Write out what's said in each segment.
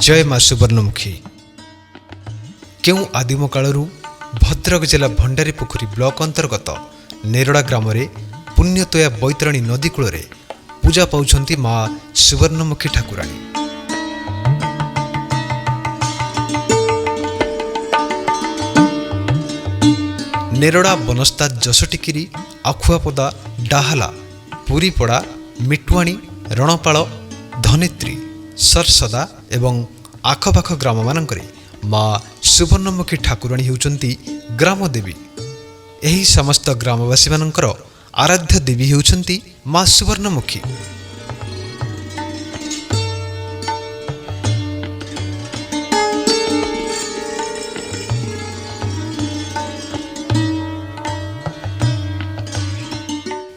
जय माँ सुवर्णमुखी। क्यों आदिम कालरू भद्रक जिला भंडारी पोखरी ब्लॉक अंतर्गत नेरड़ा ग्राम में पुण्यतोया बैतरणी नदी कूल पूजा पाउछंती माँ सुवर्णमुखी ठाकुराणी। नेरड़ा बनस्ता जसटिकिरी आखुआपदा डाहाला पुरीपड़ा मिटुआणी रणपाल धनेत्री सरसदा एवं आखपाख ग्राम मानकरे माँ सुवर्णमुखी ठाकुराणी होउचंती ग्राम देवी। एही समस्त ग्रामवासी मानकर आराध्य देवी होउचंती माँ सुवर्णमुखी।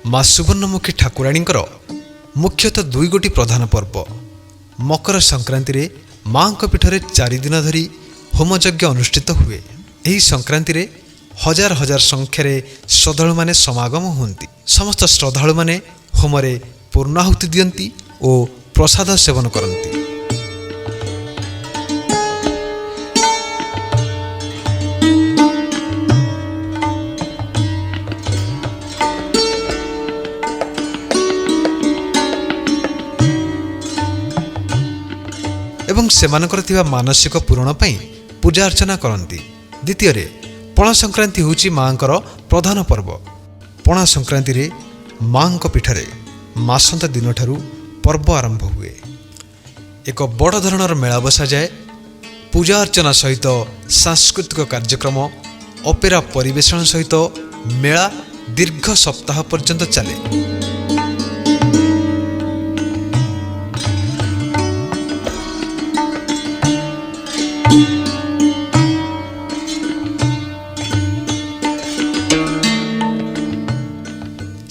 माँ सुवर्णमुखी ठाकुराणींकर मुख्यतः दुई गोटी प्रधान पर्व। मकर संक्रांति रे माँ पीठरे 4 दिन धरी होमयज्ञ अनुष्ठित हुए। यही संक्रांति रे हजार हजार संख्यारे श्रद्धालु माने समागम होती। समस्त श्रद्धालु माने होमरे पूर्णाहुति दियंती और प्रसाद सेवन करती। एवं सेमानकर थिबा मानसिक पूरण पई पूजा अर्चना करती। द्वितीय रे पणा संक्रांति होची मांकर प्रधान पर्व। पणा संक्रांति रे मांक पीठरे मासंत दिन ठारू पर्व आरंभ हुए। एक बड़ धरणर मेला बसा जाए। पूजा अर्चना सहित सांस्कृतिक कार्यक्रम ऑपेरा परिवेषण सहित मेला दीर्घ सप्ताह पर्यंत चले।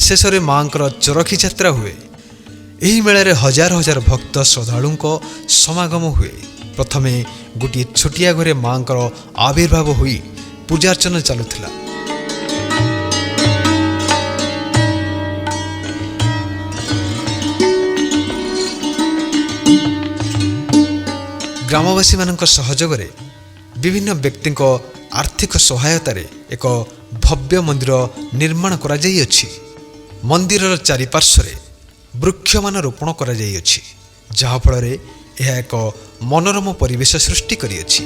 शेष में मांकर चरखी यात्रा हुए। यही मेले हजार हजार भक्त श्रद्धालु समागम हुए। प्रथमे गोटे छोटिया घरे मांकर आविर्भाव हुई पूजार्चना चलुथिला। ग्रामवासी मानक सहयोग रे विभिन्न व्यक्ति आर्थिक सहायतार एक भव्य मंदिर निर्माण करा जाई अछि। मंदिरर चारिपार्श्वरे वृक्षमान रोपण करा जाई अछि, जहा फल रे यह एक मनोरम परिवेश सृष्टि करिअछि।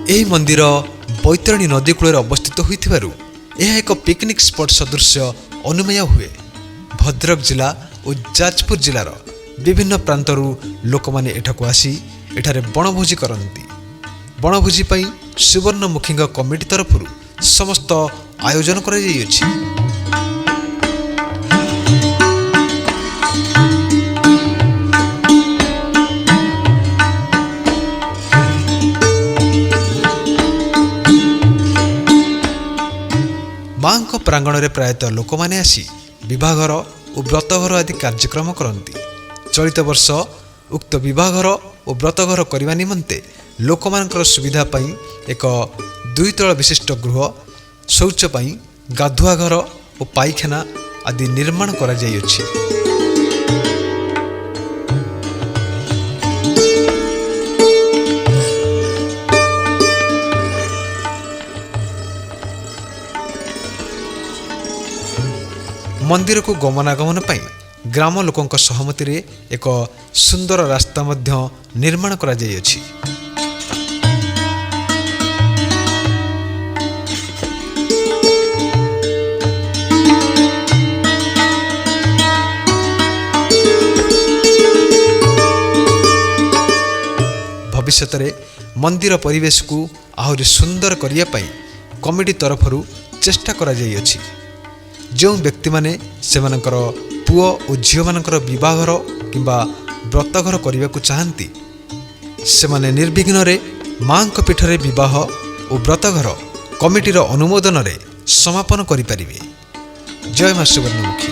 एही मंदिर बैतरणी नदी कूल अवस्थित होइथिबारु यह एक पिकनिक स्पॉट सदृश अनुमेय हुए। भद्रक जिला और जाजपुर जिलार विभिन्न प्रांतरू लोक माने एठाकु आसी एठारे बनभोजी करती। बनभोजी पई सुवर्णमुखी कमिटी तरफरु समस्त आयोजन करा जाई अछि। माँ प्रांगण में प्रायतः लोक माने आसी विवाहघर और व्रतघर आदि कार्यक्रम करती। चलित वर्ष उक्त विवाहघर और व्रतघर करने निमंते लोक मानकर सुविधा पई एक 2 तल विशिष्ट गृह, शौच पई गाधुआ घर और पाइखाना आदि निर्माण करा जाई अछि। मंदिर को गमनागमन पई ग्राम लोकंक सहमति रे एक सुंदर रास्ता मध्य निर्माण करा जाई अछि। भविष्यत रे मंदिर परिवेश को आहुरी सुंदर करिया पई कमिटी तरफरु चेष्टा करा जाई अछि। जो व्यक्ति माने सेमानकर पुओ और झील मानकर विवाहघर किंबा व्रतघर करने को चाहती सेमाने निर्विघ्न रे माँ पीठरे विवाह और व्रतघर कमिटीर अनुमोदन रे समापन करि परिबे। जय माँ सुवर्णमुखी।